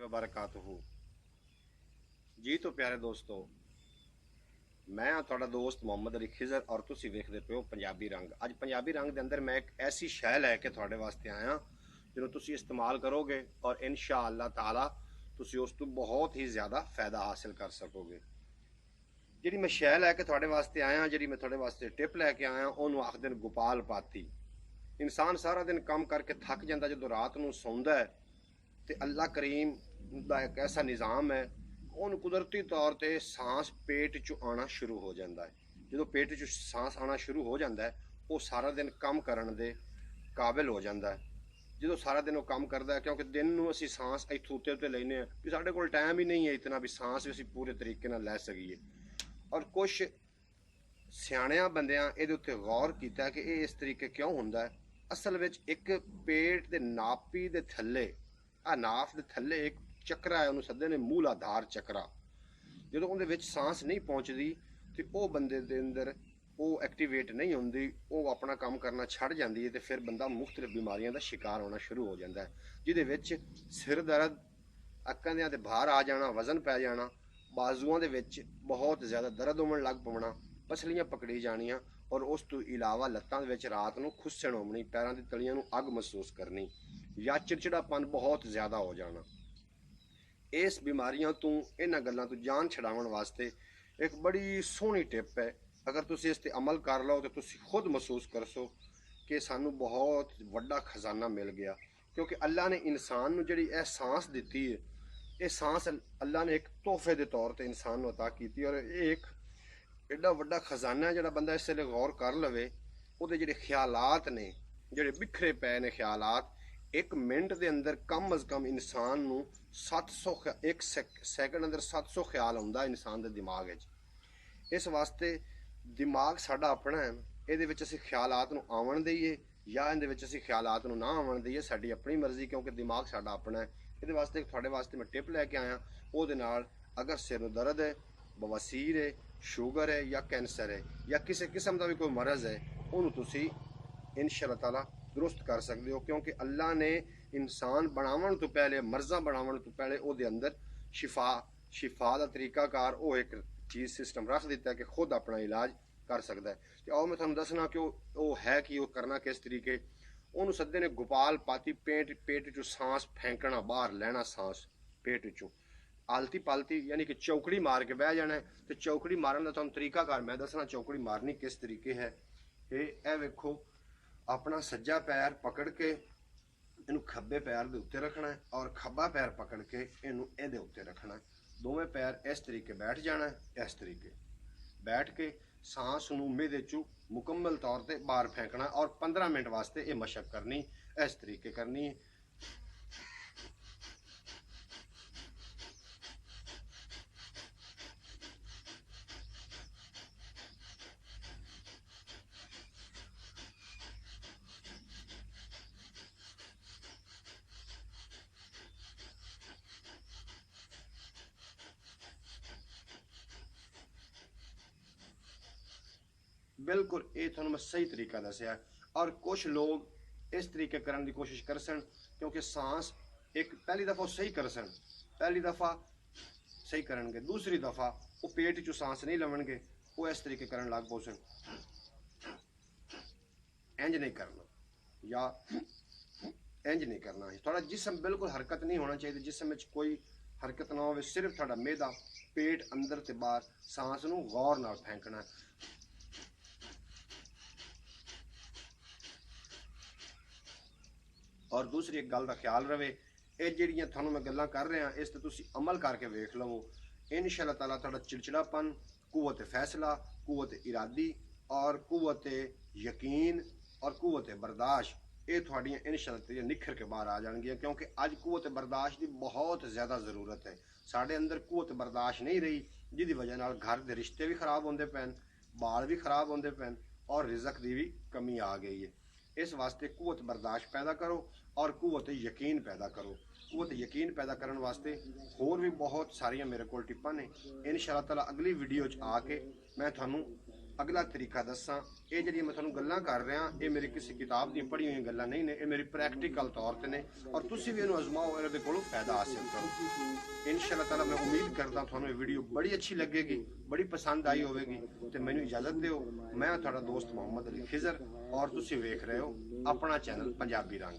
वबरकातुहू। जी तो प्यारे दोस्तों, मैं हाँ तुहाडा दोस्त मोहम्मद अली खिजर और तुसी वेखदे पे हो पंजाबी रंग। अज पंजाबी रंग के अंदर मैं एक ऐसी शै लैके तुहाडे वास्ते आया जिन्हों तुसी इस्तेमाल करोगे और इंशा अल्लाह ताला तुसी उस तो बहुत ही ज़्यादा फ़ायदा हासिल कर सकोगे। जी मैं शै लैके तुहाडे वास्ते आया, जी मैं तुहाडे वास्ते टिप लैके आया, उन्होंने आखदे ने गोपाल पाती। इंसान सारा दिन काम करके थक जाता, जो रात को सौंदा है तो अल्लाह करीम का एक ऐसा निज़ाम है, उन्होंने कुदरती तौर पर सांस पेट चो आना शुरू हो जाता है। जो पेट चो सांस आना शुरू हो जाता है, वो सारा दिन काम करने के काबिल हो जाता है। जो सारा दिन वो काम करता है, क्योंकि दिन में असी सांस इतों उत्ते उत्ते लेने भी साढ़े को टाइम ही नहीं है इतना भी सांस भी असी पूरे तरीके नाल लै सकीए। और कुछ सियाणियां बंदियां इहदे उत्ते गौर किया कि ये इस तरीके क्यों होंदा है। असल में एक पेट के नापी के थले नाफ के थले एक चक्रा है, उन्होंने सदे ने मूलाधार चक्रा। जो उन्हें सांस नहीं पहुँचती तो वह बंदे के अंदर वो एक्टिवेट नहीं होंगी, वो अपना काम करना छड़ जाती है, तो फिर बंदा मुख्तलिफ बीमारियों का शिकार होना शुरू हो जाता है, जिहदे सिर दर्द, अक्कां दे बाहर आ जाना, वजन पै जाना, बाजुओं के बहुत ज़्यादा दर्द होने लग पवना, पसलियां पकड़ी जानियां, और उस तो इलावा लत्तां दे रात को खुस्सण होनी, पैरों की तलियां नूं अग महसूस करनी या चिड़चिड़ापन बहुत ज़्यादा हो जाना। इस बीमारियों तो इन्हां गल्लां तो जान छड़ाउण वास्ते एक बड़ी सोहनी टिप है। अगर तुसीं इस ते अमल कर लो तो तुसीं खुद महसूस कर सो कि सानू बहुत वड्डा खजाना मिल गया, क्योंकि अल्लाह ने इंसान नूं जिहड़ी यह सांस दिती है, ये सांस अल्लाह ने एक तोहफे के तौर पर इंसान नूं अता की, और ये एक एडा वड्डा खजाना है। जिहड़ा बंदा इस वेले गौर कर लवे, उहदे जिहड़े ख्यालात ने, जिहड़े बिखरे पे ने ख्यालात, एक मिनट के अंदर कम अज़ कम इंसान नूं 700 एक सैकंड अंदर 700 ख्याल आउंदा इंसान के दिमाग विच। इस वास्ते दिमाग साडा अपना है, इहदे विच असीं ख्यालात नूं आवन दईए या इहदे विच असीं ख्यालात नूं ना आवन दईए, साडी अपनी मर्जी, क्योंकि दिमाग साडा अपना है। इहदे वास्ते तुहाडे वास्ते मैं टिप लैके आया, उहदे नाल अगर सिर नूं दर्द है, बवासीर है, शुगर है या कैंसर है या किसी किस्म का भी कोई मरज़ है, उन्होंने तुसीं इंशाअल्लाह ताला दुरुस्त कर सकते हो, क्योंकि अल्लाह ने इंसान बनावन तो पहले, मर्ज़ा बनावन तो पहले उहदे अंदर शिफा का तरीकाकार वो एक चीज़ सिस्टम रख दिता है कि खुद अपना इलाज कर सकता है। तो आओ मैं तुहानूं दसना कि वो है कि वो करना किस तरीके। उन्होंने सदे ने गोपाल पाती, पेट चो सांस फेंकना, बाहर लैना सांस पेट चो, आलती पालती यानी कि चौकड़ी मार के बह जाना है। तो चौकड़ी मारन का तुहानूं तरीकाकार मैं दसना, चौकड़ी मारनी किस तरीके है। ये वेखो, अपना सज्जा पैर पकड़ के इनू खब्बे पैर के उत्ते रखना है और खब्बा पैर पकड़ के इनू इहदे उत्ते रखना है। दोवें पैर इस तरीके बैठ जाना है, इस तरीके बैठ के सांस नूं मेदे चू मुकम्मल तौर पर बाहर फेंकना और 15 मिनट वास्ते ये मशक करनी, इस तरीके करनी है। बिल्कुल ये थोड़ा मैं सही तरीका दसिया। और कुछ लोग इस तरीके करने की कोशिश कर सन, क्योंकि सांस एक पहली दफ़ा सही कर सन, पहली दफ़ा सही करनगे, दूसरी दफ़ा वो पेट चो सांस नहीं लवणगे, वो इस तरीके करन लग पो सन। इंज नहीं करना या इंज नहीं करना है। थोड़ा जिसम बिल्कुल हरकत नहीं होना चाहिए, जिसम में कोई हरकत ना हो, सिर्फ थोड़ा मेदा पेट अंदर ते बाहर सांस नूं गौर नाल फेंकना है। और दूसरी एक गल का ख्याल रहे, ये जिहड़ियां थानूं मैं गल्लां कर रहा, इस ते तुसीं अमल करके वेख लवो, इंशाअल्लाह ताला तुहाडा चिड़चिड़ापन, कुव्वत फैसला, कुव्वत इरादी और कुव्वत यकीन और कुव्वत बर्दाश्त, ये थोड़ियां इंशाअल्लाह निखर के बाहर आ जाएंगी, क्योंकि अज कुव्वत बर्दाश्त की बहुत ज़्यादा ज़रूरत है। साढ़े अंदर कुव्वत बर्दाश्त नहीं रही, जिसकी वजह नाल घर के रिश्ते भी खराब होंदे पैन, बाल भी खराब होंदे पैन और रिजक की भी कमी आ गई है। इस वास्ते कुव्वत बर्दाश्त पैदा करो और कुव्वत यकीन पैदा करो। कुव्वत यकीन पैदा करने वास्ते होर भी बहुत सारिया मेरे को टिप्पा ने। इंशाअल्लाह ताला अगली वीडियो आके मैं थानू अगला तरीका दसा। ये जी मैं थोड़ा गल्लां कर रहा, ये मेरी किसी किताब दी पढ़ी हुई गल्लां नहीं ने, ये मेरी प्रैक्टिकल तौर पर ने, और तुसी भी इन्हू आजमाओ, इहदे कोलों फायदा हासिल करो। इंशाअल्लाह ताला मैं उम्मीद करदा थानू ये वीडियो बड़ी अच्छी लगेगी, बड़ी पसंद आई होगी। तो मैनू इजाजत दिओ, मैं थोड़ा दोस्त मोहम्मद अली खिजर और तुसी वेख रहे हो अपना चैनल पंजाबी रंग।